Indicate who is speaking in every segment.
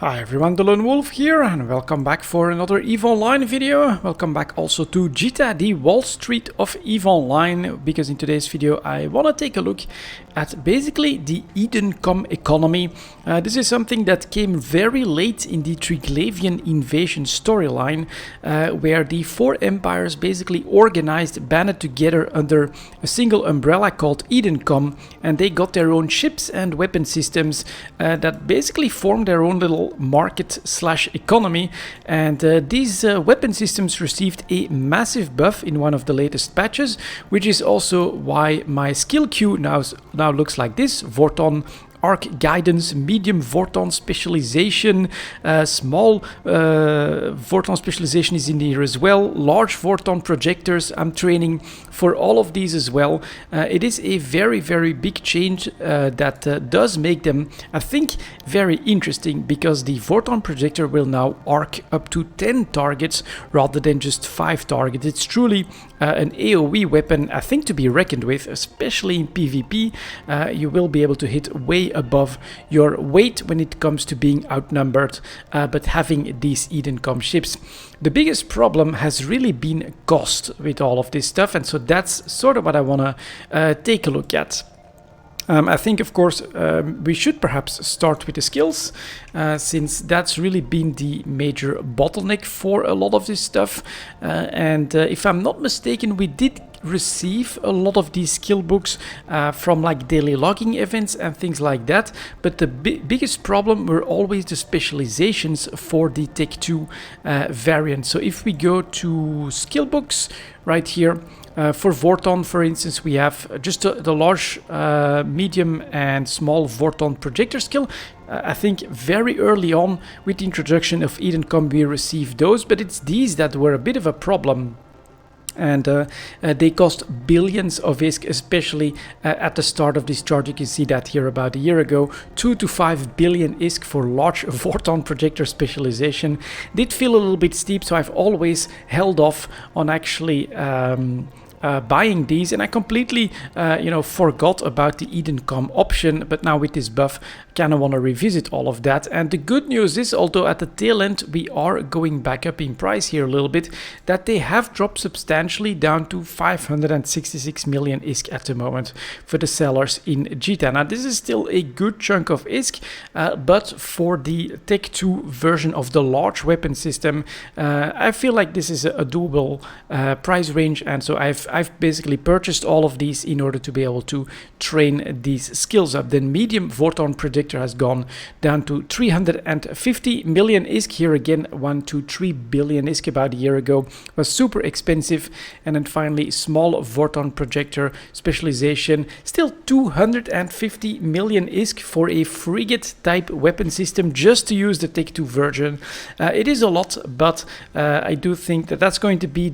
Speaker 1: Hi everyone, delonewolf here and welcome back for another EVE Online video. Welcome back also to JITA, the Wall Street of EVE Online, because in today's video I want to take a look at basically the Edencom economy. This is something that came very late in the Triglavian invasion storyline, where the four empires basically organized, banded together under a single umbrella called Edencom, and they got their own ships and weapon systems that basically formed their own little market/economy, and these weapon systems received a massive buff in one of the latest patches, which is also why my skill queue now looks like this: Vorton Arc Guidance, Medium Vorton Specialization, Small Vorton Specialization is in here as well, Large Vorton Projectors. I'm training for all of these as well. It is a very big change that does make them, I think, very interesting, because the Vorton Projector will now arc up to 10 targets rather than just 5 targets. It's truly an AoE weapon, I think, to be reckoned with, especially in PvP. You will be able to hit way above your weight when it comes to being outnumbered, but having these Edencom ships. The biggest problem has really been cost with all of this stuff, and so that's sort of what I want to take a look at. I think, of course, we should perhaps start with the skills, since that's really been the major bottleneck for a lot of this stuff. And if I'm not mistaken, we did receive a lot of these skill books from like daily logging events and things like that, but the biggest problem were always the specializations for the Tech 2 variant. So if we go to skill books right here, for Vorton, for instance, we have just the large, medium and small Vorton projector skill. I think very early on with the introduction of Edencom we received those, but it's these that were a bit of a problem. And they cost billions of ISK, especially at the start of this chart. You can see that here about a year ago, 2 to 5 billion ISK for large Vorton projector specialization. Did feel a little bit steep, so I've always held off on actually buying these, and I completely forgot about the Edencom option, but now with this buff I kind of want to revisit all of that. And the good news is, although at the tail end we are going back up in price here a little bit, that they have dropped substantially down to 566 million ISK at the moment for the sellers in JITA. Now this is still a good chunk of ISK, but for the Tech 2 version of the large weapon system, I feel like this is a doable price range, and so I've basically purchased all of these in order to be able to train these skills up. Then medium Vorton Predictor has gone down to 350 million ISK. Here again, 1 to 3 billion ISK about a year ago. Was super expensive. And then finally, small Vorton Projector Specialization, still 250 million ISK for a frigate type weapon system just to use the Tech 2 version. It is a lot, but I do think that that's going to be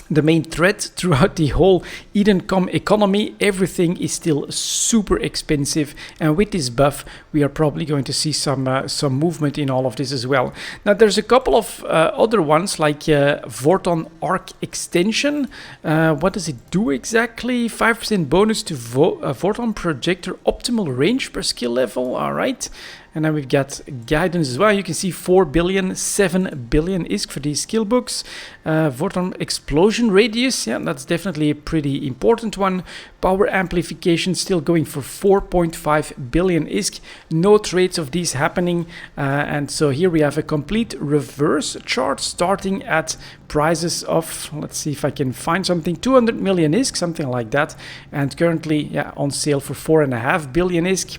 Speaker 1: the main thread throughout the whole Edencom economy. Everything is still super expensive, and with this buff we are probably going to see some movement in all of this as well. Now there's a couple of other ones, like Vorton Arc Extension. What does it do exactly? 5% bonus to Vorton Projector optimal range per skill level. All right. And then we've got guidance as well. You can see 4 billion, 7 billion ISK for these skill books. Vorton Explosion Radius, yeah, that's definitely a pretty important one. Power Amplification still going for 4.5 billion ISK. No trades of these happening. And so here we have a complete reverse chart starting at prices of, let's see if I can find something, 200 million ISK, something like that. And currently, yeah, on sale for 4.5 billion ISK.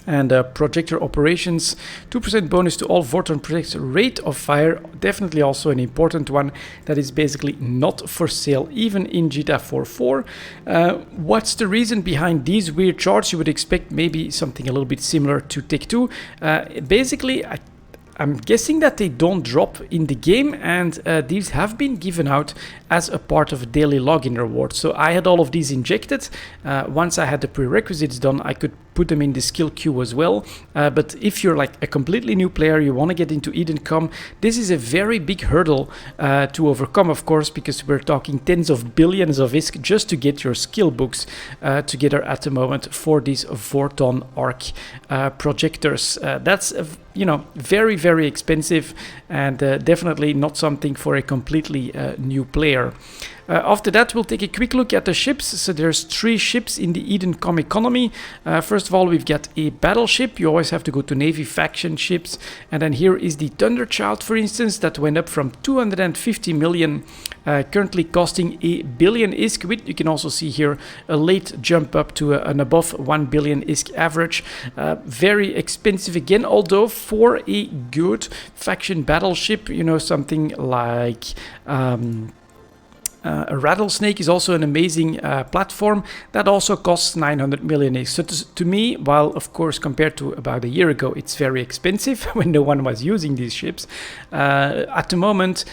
Speaker 1: And projector operations, 2% bonus to all Vorton projector rate of fire, definitely also an important one that is basically not for sale even in JITA 4.4. What's the reason behind these weird charts? You would expect maybe something a little bit similar to Tech 2. Basically, I'm guessing that they don't drop in the game, and these have been given out as a part of a daily login reward. So I had all of these injected. Once I had the prerequisites done, I could put them in the skill queue as well. But if you're like a completely new player, you want to get into Edencom, this is a very big hurdle to overcome, of course, because we're talking tens of billions of ISK just to get your skill books together at the moment for these Vorton arc projectors. That's very, very expensive, and definitely not something for a completely new player. After that, we'll take a quick look at the ships. So there's 3 ships in the Edencom economy. First of all, we've got a battleship. You always have to go to Navy faction ships. And then here is the Thunderchild, for instance, that went up from 250 million, currently costing a billion ISK. With, you can also see here a late jump up to an above 1 billion ISK average. Very expensive again, although for a good faction battleship, something like a Rattlesnake is also an amazing platform that also costs 900 million. So to me, while of course compared to about a year ago, it's very expensive when no one was using these ships, at the moment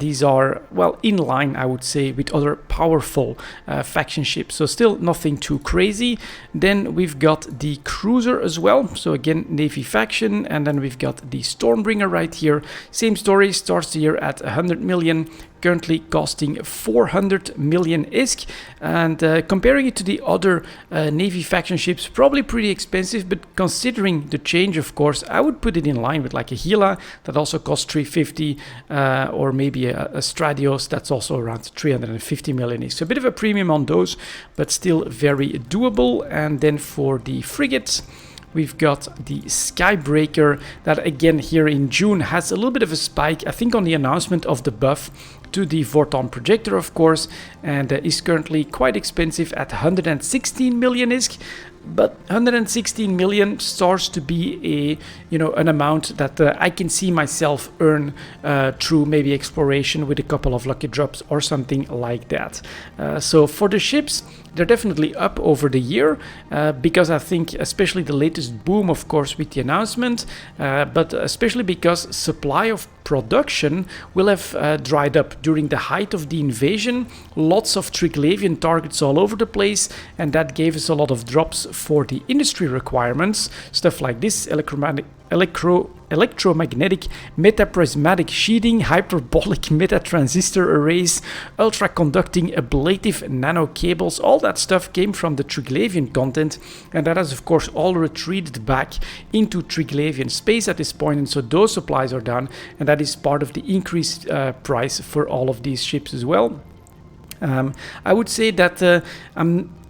Speaker 1: these are, well, in line, I would say, with other powerful faction ships. So still nothing too crazy. Then we've got the cruiser as well. So again, Navy faction, and then we've got the Stormbringer right here. Same story, starts the year at 100 million. Currently costing 400 million ISK, and comparing it to the other Navy faction ships, probably pretty expensive, but considering the change, of course, I would put it in line with like a Gila that also costs 350, or maybe a Stradios that's also around 350 million ISK. So a bit of a premium on those, but still very doable. And then for the frigates, we've got the Skybreaker that again here in June has a little bit of a spike, I think on the announcement of the buff to the Vorton projector, of course, and is currently quite expensive at 116 million ISK. But 116 million starts to be an amount that I can see myself earn through maybe exploration with a couple of lucky drops or something like that. So for the ships, they're definitely up over the year, because I think especially the latest boom, of course, with the announcement, but especially because supply of production will have dried up during the height of the invasion. Lots of Triglavian targets all over the place, and that gave us a lot of drops for the industry requirements, stuff like this: electromagnetic metaprismatic sheeting, hyperbolic metatransistor arrays, ultra-conducting ablative nano cables. All that stuff came from the Triglavian content, and that has of course all retreated back into Triglavian space at this point, and so those supplies are down, and that is part of the increased price for all of these ships as well. I would say that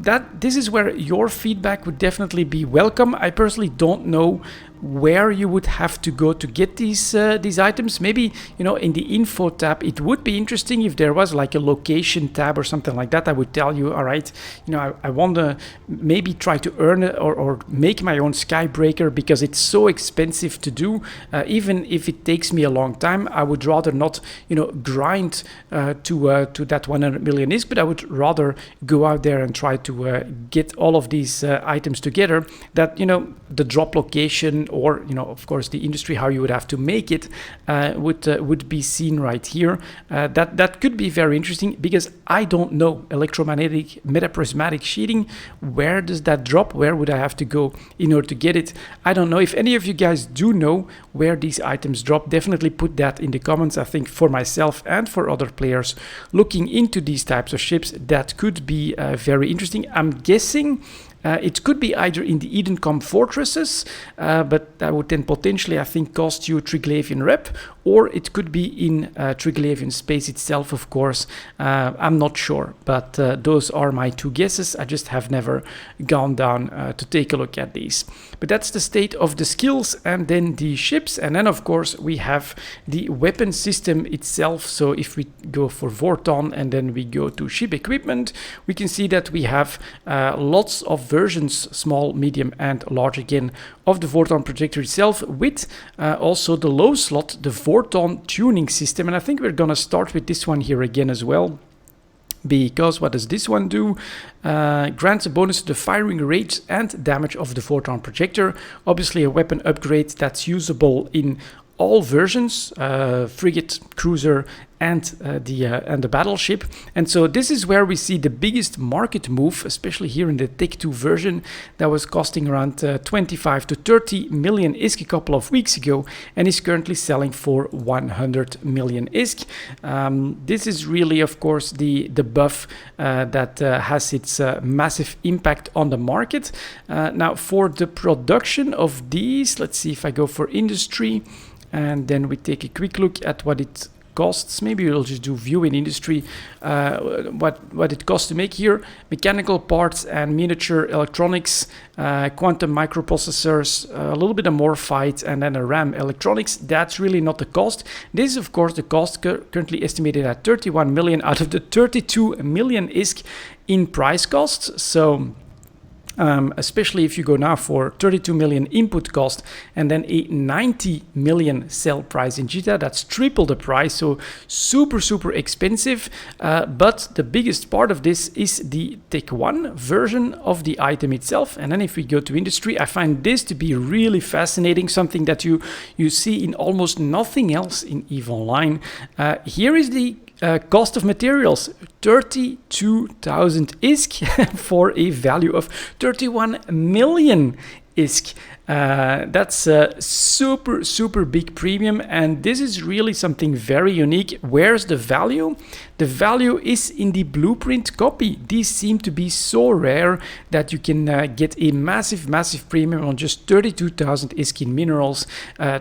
Speaker 1: that this is where your feedback would definitely be welcome. I personally don't know where you would have to go to get these items. Maybe, in the info tab, it would be interesting if there was like a location tab or something like that. I would tell you, all right, I want to maybe try to earn it or make my own Skybreaker, because it's so expensive to do. Even if it takes me a long time, I would rather not, grind to that 100 million ISK, but I would rather go out there and try to get all of these items together. That, the drop location, or of course the industry, how you would have to make it, would be seen right here. That could be very interesting, because I don't know electromagnetic metaprismatic sheeting. Where does that drop? Where would I have to go in order to get it? I don't know. If any of you guys do know where these items drop, definitely put that in the comments. I think for myself and for other players looking into these types of ships, that could be very interesting. I'm guessing it could be either in the Edencom fortresses, but that would then potentially, I think, cost you Triglavian rep, or it could be in Triglavian space itself, of course. I'm not sure, but those are my two guesses. I just have never gone down to take a look at these. But that's the state of the skills and then the ships. And then, of course, we have the weapon system itself. So if we go for Vorton and then we go to ship equipment, we can see that we have lots of versions, small, medium, and large again, of the Vorton projector itself, with also the low slot, the Vorton tuning system. And I think we're gonna start with this one here again as well, because what does this one do? Grants a bonus to the firing rate and damage of the Vorton projector. Obviously a weapon upgrade that's usable in all versions, frigate, cruiser, and the battleship. And so this is where we see the biggest market move, especially here in the Tech 2 version that was costing around 25 to 30 million ISK a couple of weeks ago, and is currently selling for 100 million ISK. This is really, of course, the buff that has its massive impact on the market. Now, for the production of these, let's see if I go for industry, and then we take a quick look at what it costs. Maybe we'll just do view in industry, what it costs to make here. Mechanical parts and miniature electronics, quantum microprocessors, a little bit of more fight, and then a RAM electronics. That's really not the cost. This is, of course, the cost currently estimated at 31 million out of the 32 million ISK in price costs. So especially if you go now for 32 million input cost and then a 90 million sell price in JITA, that's triple the price, so super expensive. But the biggest part of this is the Tech 1 version of the item itself. And then if we go to industry, I find this to be really fascinating, something that you see in almost nothing else in EVE Online. Here is the cost of materials, 32,000 ISK for a value of 31 million ISK. That's a super big premium, and this is really something very unique. Where's the value? The value is in the blueprint copy. These seem to be so rare that you can get a massive premium on just 32,000 ISK in minerals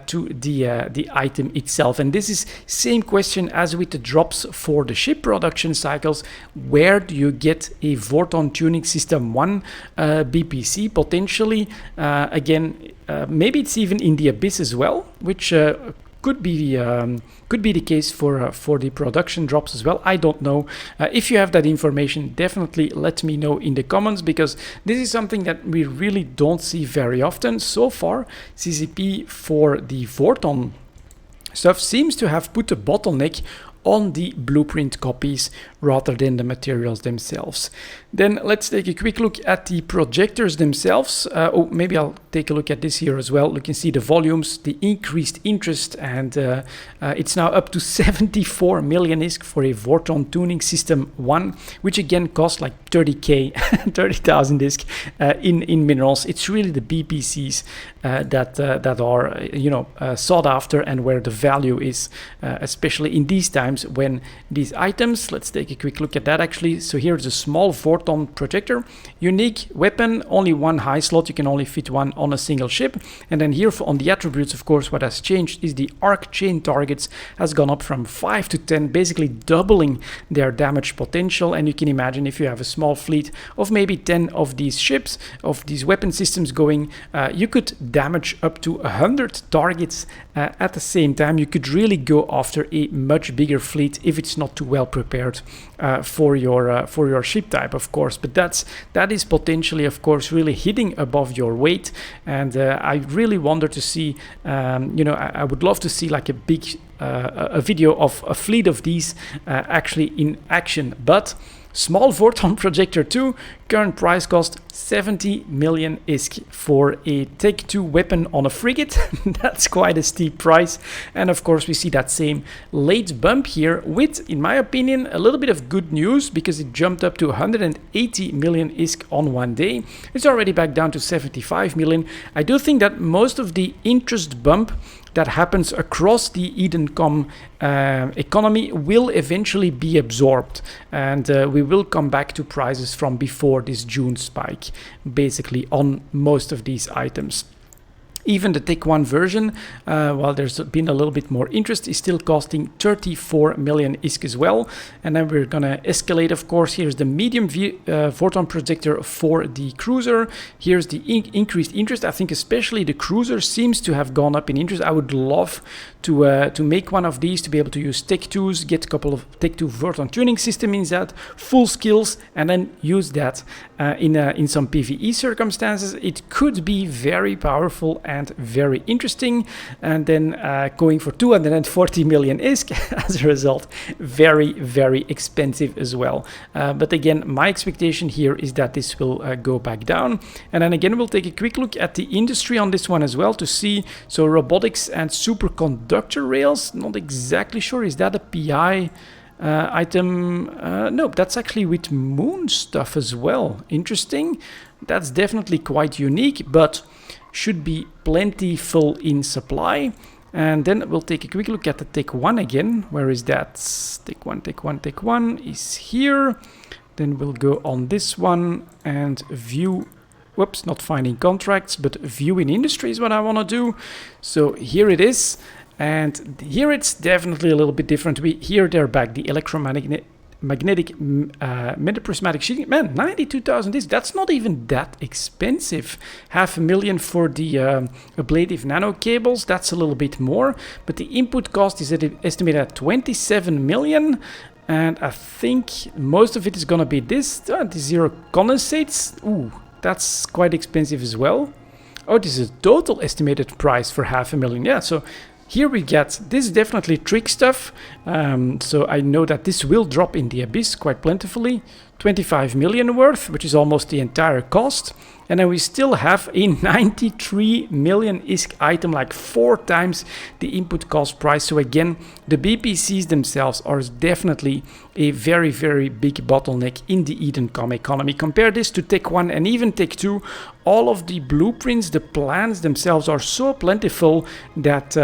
Speaker 1: to the item itself. And this is same question as with the drops for the ship production cycles. Where do you get a Vorton Tuning System 1 BPC potentially? Again, maybe it's even in the Abyss as well, which could be the case for the production drops as well. I don't know. If you have that information, definitely let me know in the comments, because this is something that we really don't see very often. So far, CCP for the Vorton stuff seems to have put a bottleneck on the blueprint copies rather than the materials themselves. Then let's take a quick look at the projectors themselves. Maybe I'll take a look at this here as well. You can see the volumes, the increased interest, and it's now up to 74 million ISK for a Vorton Tuning System 1, which again costs like 30k, 30,000 ISK in minerals. It's really the BPCs that are sought after, and where the value is, especially in these times when these items. Let's take a quick look at that actually. So here's a small Vorton projector, unique weapon, only one high slot, you can only fit one on a single ship. And then here on the attributes, of course, what has changed is the arc chain targets has gone up from 5 to 10, basically doubling their damage potential. And you can imagine if you have a small fleet of maybe 10 of these ships, of these weapon systems going, you could damage up to 100 targets at the same time. You could really go after a much bigger fleet if it's not too well prepared for your ship type, of course. But that is potentially, of course, really hitting above your weight. And I really wonder to see, I would love to see like a video of a fleet of these actually in action. But small Vorton projector 2, current price cost 70 million ISK for a Tech 2 weapon on a frigate. That's quite a steep price. And of course we see that same late bump here with, in my opinion, a little bit of good news, because it jumped up to 180 million ISK on one day. It's already back down to 75 million. I do think that most of the interest bump that happens across the Edencom economy will eventually be absorbed, and we will come back to prices from before this June spike, basically on most of these items. Even the Tech 1 version, while there's been a little bit more interest, is still costing 34 million ISK as well. And then we're gonna escalate, of course. Here's the medium Vorton projector for the cruiser. Here's the increased interest. I think especially the cruiser seems to have gone up in interest. I would love to make one of these, to be able to use Tech 2s, get a couple of Tech 2 Vorton tuning system in that, full skills, and then use that in some PvE circumstances. It could be very powerful and very interesting. And then going for 240 million ISK as a result, very, very expensive as well. But again, my expectation here is that this will go back down. And then again, we'll take a quick look at the industry on this one as well to see. So robotics and superconductor rails, not exactly sure. Is that a PI item? Nope, that's actually with moon stuff as well. Interesting. That's definitely quite unique, but should be plentiful in supply. And then we'll take a quick look at the Tech 1 again. Where is that? Tech 1 is here. Then we'll go on this one and view. Whoops, not finding contracts, but view in industry is what I want to do. So here it is. And here it's definitely a little bit different. Here they're back, the electromagnetic metaprismatic sheeting. Man, 92,000 is, that's not even that expensive. 500,000 for the ablative nano cables, that's a little bit more. But the input cost is estimated at 27 million. And I think most of it is going to be this, the zero condensates. Ooh, that's quite expensive as well. Oh, this is a total estimated price for 500,000. Yeah, so here we get, this is definitely trick stuff. So I know that this will drop in the abyss quite plentifully. 25 million worth, which is almost the entire cost. And then we still have a 93 million ISK item, like 4 times the input cost price. So again, the BPCs themselves are definitely a very, very big bottleneck in the Edencom economy. Compare this to Tech 1 and even Tech 2. All of the blueprints, the plans themselves are so plentiful that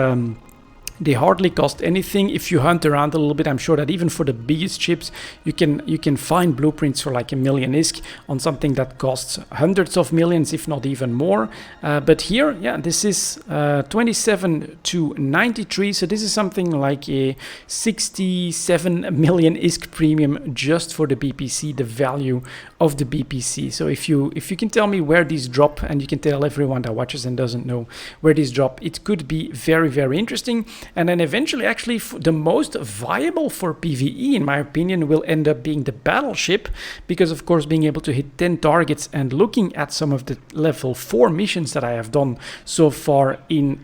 Speaker 1: they hardly cost anything. If you hunt around a little bit, I'm sure that even for the biggest chips, you can find blueprints for like 1 million ISK on something that costs hundreds of millions, if not even more. But here, yeah, this is 27 to 93. So this is something like a 67 million ISK premium just for the BPC, the value of the BPC. So if you can tell me where these drop, and you can tell everyone that watches and doesn't know where these drop, it could be very, very interesting. And then eventually, actually, the most viable for PvE, in my opinion, will end up being the battleship, because of course, being able to hit 10 targets and looking at some of the level 4 missions that I have done so far in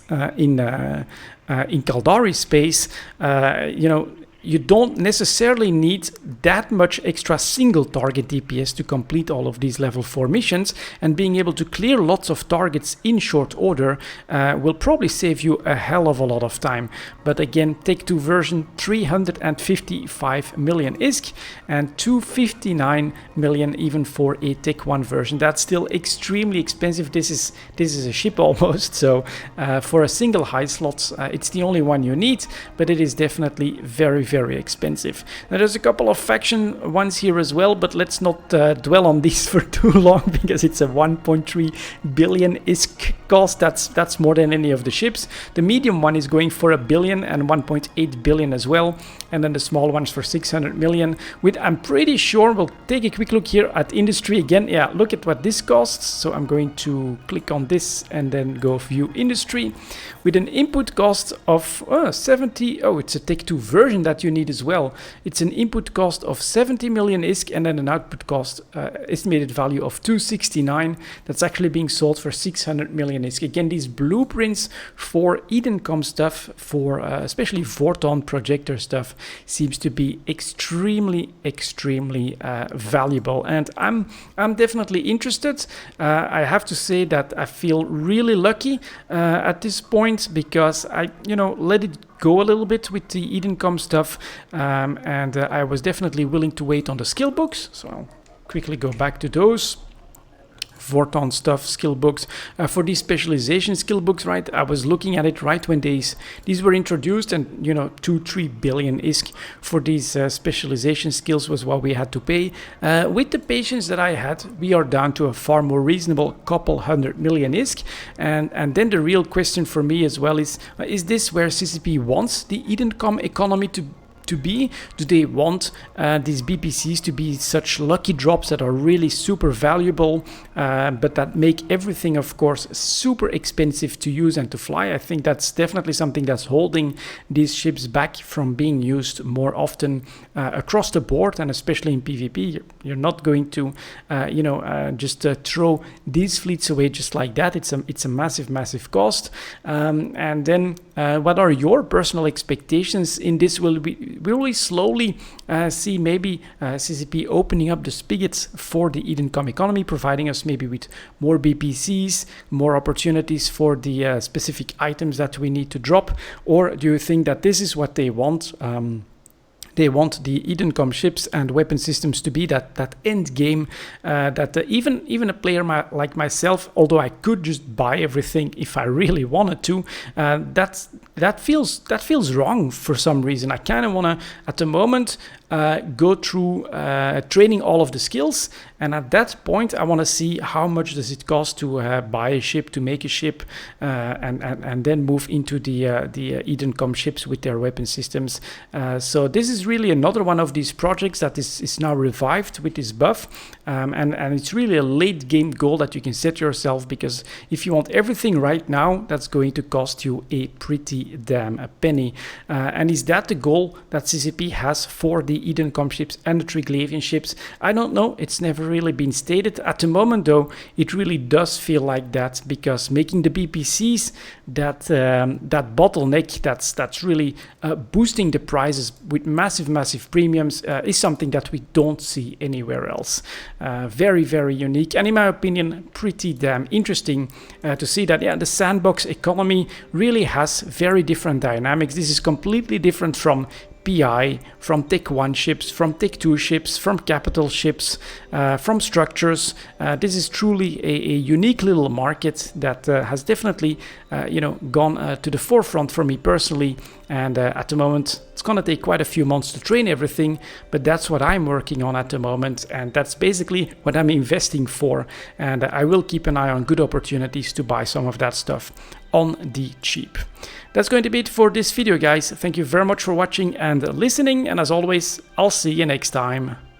Speaker 1: Caldari space, you know, you don't necessarily need that much extra single target DPS to complete all of these level 4 missions, and being able to clear lots of targets in short order will probably save you a hell of a lot of time. But again, Tech 2 version, 355 million ISK and 259 million even for a Tech 1 version. That's still extremely expensive. This is a ship almost. So for a single high slot, it's the only one you need, but it is definitely very, very expensive. Now there's a couple of faction ones here as well, but let's not dwell on these for too long, because it's a 1.3 billion ISK cost. That's more than any of the ships. The medium one is going for 1 billion and 1.8 billion as well, and then the small ones for 600 million. With, I'm pretty sure, we'll take a quick look here at industry again. Yeah, look at what this costs. So I'm going to click on this and then go view industry with an input cost of 70. Oh, it's a Tech 2 version that you need as well. It's an input cost of 70 million ISK and then an output cost estimated value of 269. That's actually being sold for 600 million ISK. Again, these blueprints for Edencom stuff, for especially Vorton projector stuff, seems to be extremely valuable, and I'm definitely interested. I have to say that I feel really lucky at this point, because I let it go a little bit with the Edencom stuff, and I was definitely willing to wait on the skill books. So I'll quickly go back to those. Vorton stuff, skill books. For these specialization skill books, right, I was looking at it right when these were introduced, and 2-3 billion ISK for these specialization skills was what we had to pay. With the patience that I had, we are down to a far more reasonable couple 100 million ISK, and then the real question for me as well is this where CCP wants the Edencom economy to to be? Do they want these BPCs to be such lucky drops that are really super valuable, but that make everything, of course, super expensive to use and to fly? I think that's definitely something that's holding these ships back from being used more often across the board, and especially in PvP. You're not going to, just throw these fleets away just like that. It's a massive cost. And then, what are your personal expectations in this? Will we slowly see maybe CCP opening up the spigots for the Edencom economy, providing us maybe with more BPCs, more opportunities for the specific items that we need to drop? Or do you think that this is what they want? They want the Edencom ships and weapon systems to be that end game, that even a player like myself, although I could just buy everything if I really wanted to, that feels wrong for some reason. I kind of want to, at the moment, go through training all of the skills, and at that point I want to see how much does it cost to buy a ship, to make a ship, and then move into the Edencom ships with their weapon systems. So this is really another one of these projects that is now revived with this buff, and it's really a late game goal that you can set yourself, because if you want everything right now, that's going to cost you a pretty damn penny. And is that the goal that CCP has for the Edencom ships and the Triglavian ships? I don't know. It's never really been stated. At the moment, though, it really does feel like that, because making the BPCs that bottleneck that's really boosting the prices with massive premiums is something that we don't see anywhere else. Very unique, and in my opinion, pretty damn interesting to see that the sandbox economy really has very different dynamics. This is completely different from PI, from Tech 1 ships, from Tech 2 ships, from capital ships, from structures. This is truly a unique little market that has definitely gone to the forefront for me personally. And at the moment, it's going to take quite a few months to train everything, but that's what I'm working on at the moment, and that's basically what I'm investing for. And I will keep an eye on good opportunities to buy some of that stuff on the cheap. That's going to be it for this video, guys. Thank you very much for watching and listening, and as always, I'll see you next time.